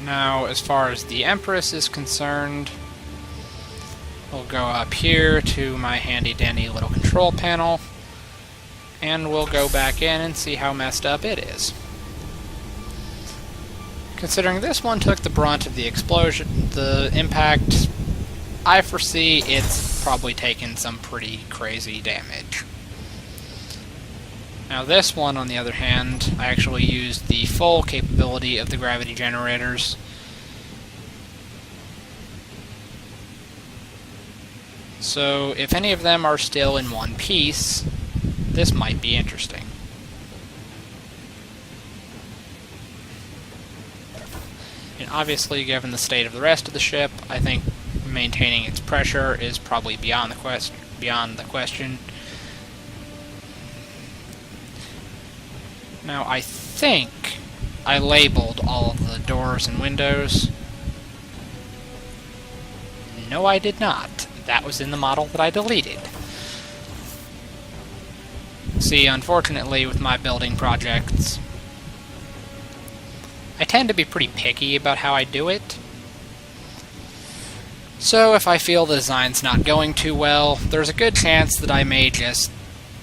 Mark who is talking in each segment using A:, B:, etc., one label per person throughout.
A: Now, as far as the Empress is concerned, we'll go up here to my handy-dandy little control panel, and we'll go back in and see how messed up it is. Considering this one took the brunt of the explosion, the impact, I foresee it's probably taken some pretty crazy damage. Now this one, on the other hand, I actually used the full capability of the gravity generators. So if any of them are still in one piece, this might be interesting. And obviously, given the state of the rest of the ship, I think maintaining its pressure is probably beyond the question. Now, I think I labeled all of the doors and windows. No, I did not. That was in the model that I deleted. See, unfortunately, with my building projects, I tend to be pretty picky about how I do it. So if I feel the design's not going too well, there's a good chance that I may just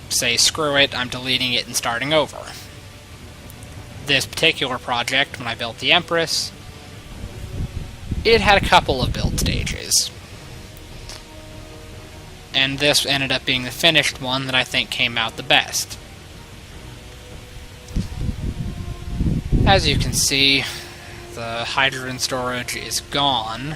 A: say, screw it, I'm deleting it and starting over. This particular project, when I built the Empress, it had a couple of build stages. And this ended up being the finished one that I think came out the best. As you can see, the hydrogen storage is gone.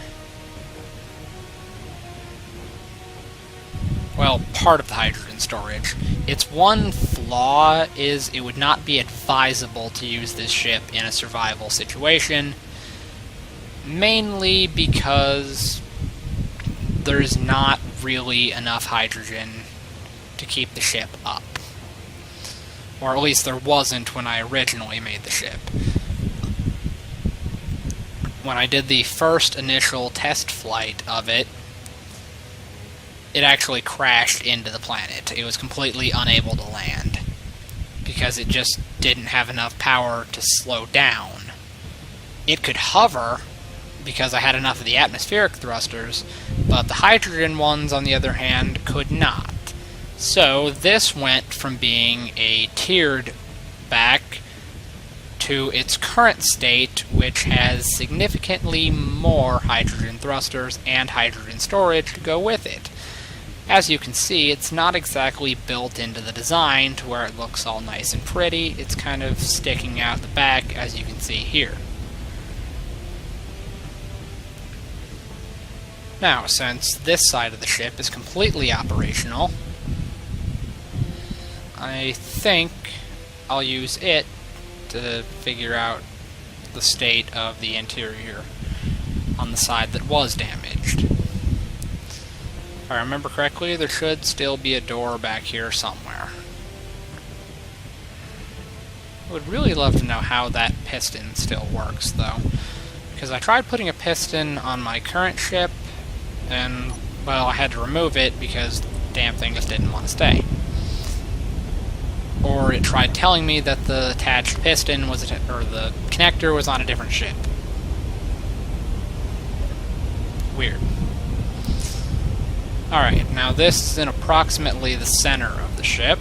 A: Well, part of the hydrogen storage. Its one flaw is it would not be advisable to use this ship in a survival situation, mainly because there's not really enough hydrogen to keep the ship up. Or at least there wasn't when I originally made the ship. When I did the first initial test flight of it, it actually crashed into the planet. It was completely unable to land because it just didn't have enough power to slow down. It could hover because I had enough of the atmospheric thrusters, but the hydrogen ones, on the other hand, could not. So this went from being a tiered back to its current state, which has significantly more hydrogen thrusters and hydrogen storage to go with it. As you can see, it's not exactly built into the design to where it looks all nice and pretty. It's kind of sticking out the back, as you can see here. Now, since this side of the ship is completely operational, I think I'll use it to figure out the state of the interior on the side that was damaged. If I remember correctly, there should still be a door back here somewhere. I would really love to know how that piston still works, though, because I tried putting a piston on my current ship, and, well, I had to remove it because the damn thing just didn't want to stay. Or it tried telling me that the attached piston was, or the connector was on a different ship. Weird. Alright, now this is in approximately the center of the ship.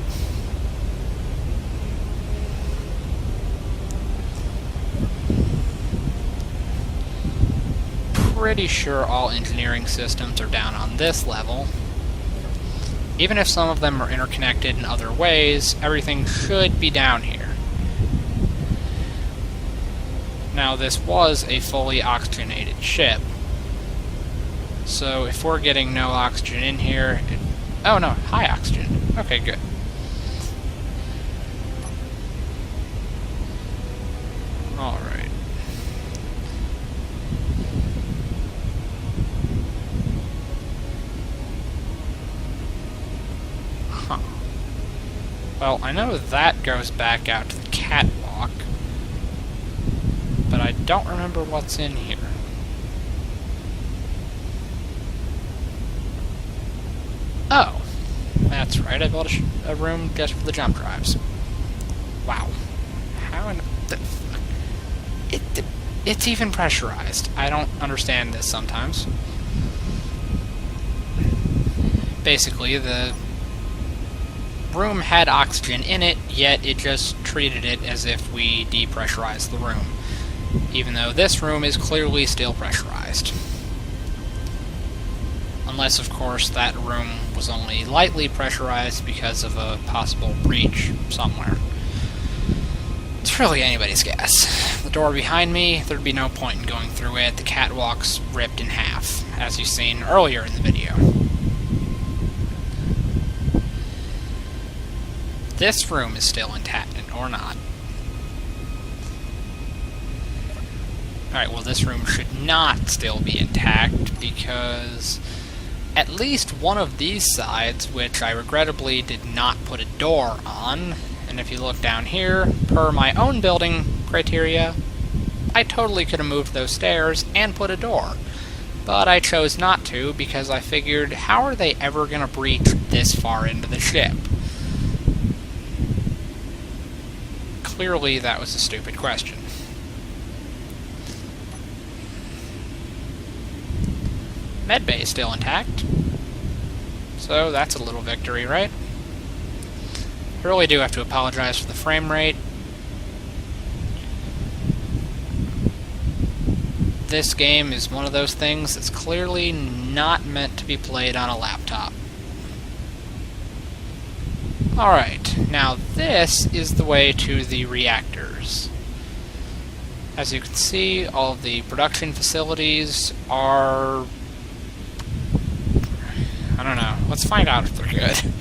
A: Pretty sure all engineering systems are down on this level. Even if some of them are interconnected in other ways, everything should be down here. Now, this was a fully oxygenated ship. So if we're getting no oxygen in here... oh no, high oxygen. Okay, good. Alright. Huh. Well, I know that goes back out to the catwalk, but I don't remember what's in here. Oh, that's right, I built a room just for the jump drives. Wow. How in the... It's even pressurized. I don't understand this sometimes. Basically, the room had oxygen in it, yet it just treated it as if we depressurized the room, even though this room is clearly still pressurized. Unless, of course, that room was only lightly pressurized because of a possible breach somewhere. It's really anybody's guess. The door behind me, there'd be no point in going through it. The catwalk's ripped in half, as you've seen earlier in the video. This room is still intact, or not. Alright, well, this room should not still be intact, because at least one of these sides, which I regrettably did not put a door on, and if you look down here, per my own building criteria, I totally could have moved those stairs and put a door. But I chose not to, because I figured, how are they ever going to breach this far into the ship? Clearly, that was a stupid question. Medbay is still intact, so that's a little victory, right? I really do have to apologize for the frame rate. This game is one of those things that's clearly not meant to be played on a laptop. Alright, now this is the way to the reactors. As you can see, all of the production facilities are... I don't know. Let's find out if they're good.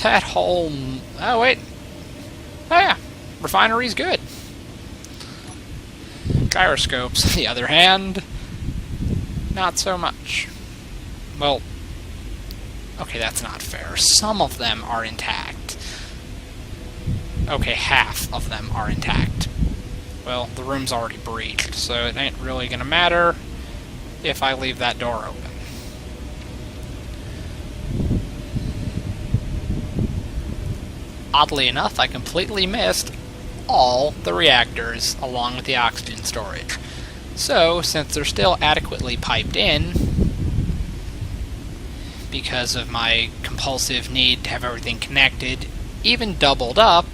A: That whole... Oh, wait. Oh, yeah. Refinery's good. Gyroscopes, on the other hand, not so much. Well, okay, that's not fair. Some of them are intact. Okay, half of them are intact. Well, the room's already breached, so it ain't really gonna matter if I leave that door open. Oddly enough, I completely missed all the reactors along with the oxygen storage. So, since they're still adequately piped in, because of my compulsive need to have everything connected, even doubled up,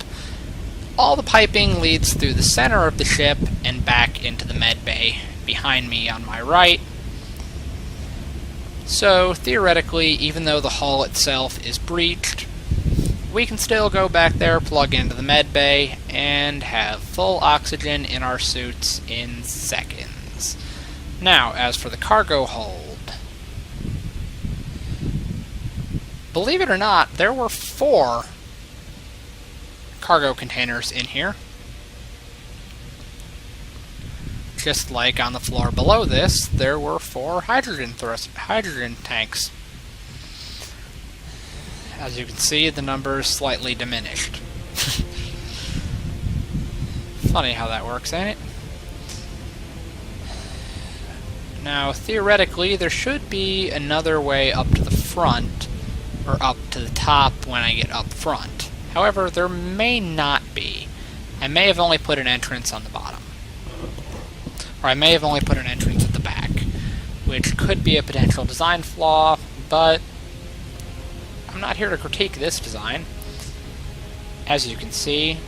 A: all the piping leads through the center of the ship and back into the med bay behind me on my right. So, theoretically, even though the hull itself is breached, we can still go back there, plug into the med bay, and have full oxygen in our suits in seconds. Now, as for the cargo hold, believe it or not, there were 4 cargo containers in here. Just like on the floor below this, there were 4 hydrogen tanks. As you can see, the number's slightly diminished. Funny how that works, ain't it? Now, theoretically, there should be another way up to the front, or up to the top when I get up front. However, there may not be. I may have only put an entrance on the bottom. Or I may have only put an entrance at the back, which could be a potential design flaw, but I'm not here to critique this design. As you can see,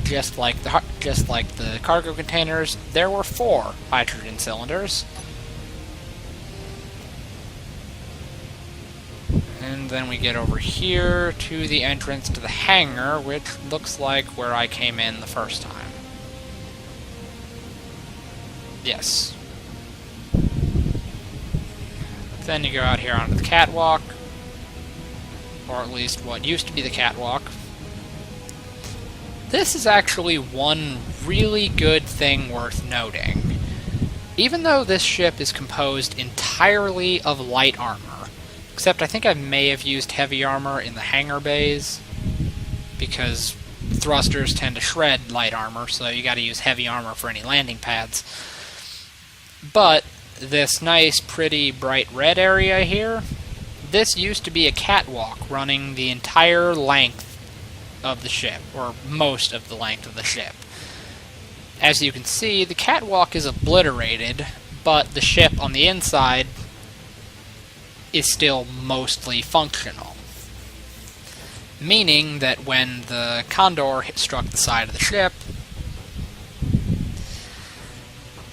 A: just like the cargo containers, there were 4 hydrogen cylinders. And then we get over here to the entrance to the hangar, which looks like where I came in the first time. Yes. Then you go out here onto the catwalk, or at least what used to be the catwalk. This is actually one really good thing worth noting. Even though this ship is composed entirely of light armor, except I think I may have used heavy armor in the hangar bays, because thrusters tend to shred light armor, so you gotta use heavy armor for any landing pads. But this nice, pretty, bright red area here, this used to be a catwalk running the entire length of the ship, or most of the length of the ship. As you can see, the catwalk is obliterated, but the ship on the inside is still mostly functional. Meaning that when the Condor struck the side of the ship,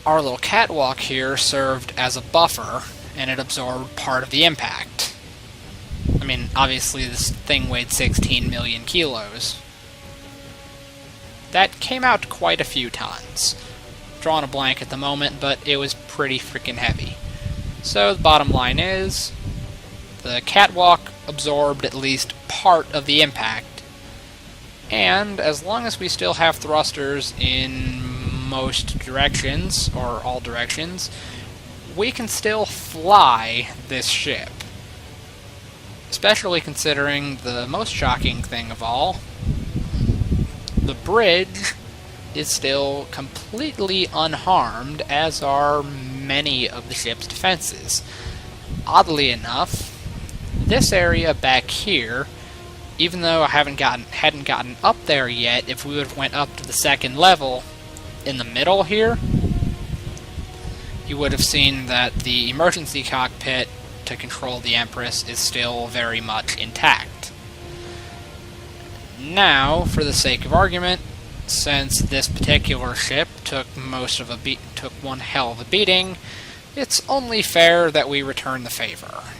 A: our little catwalk here served as a buffer, and it absorbed part of the impact. I mean, obviously this thing weighed 16 million kilos. That came out to quite a few tons. Drawing a blank at the moment, but it was pretty freaking heavy. So the bottom line is, the catwalk absorbed at least part of the impact, and as long as we still have thrusters in most directions, or all directions, we can still fly this ship. Especially considering the most shocking thing of all, the bridge is still completely unharmed, as are many of the ship's defenses. Oddly enough, this area back here, even though I hadn't gotten up there yet, if we would have went up to the second level, in the middle here, you would have seen that the emergency cockpit to control the Empress is still very much intact. Now, for the sake of argument, since this particular ship took one hell of a beating, it's only fair that we return the favor.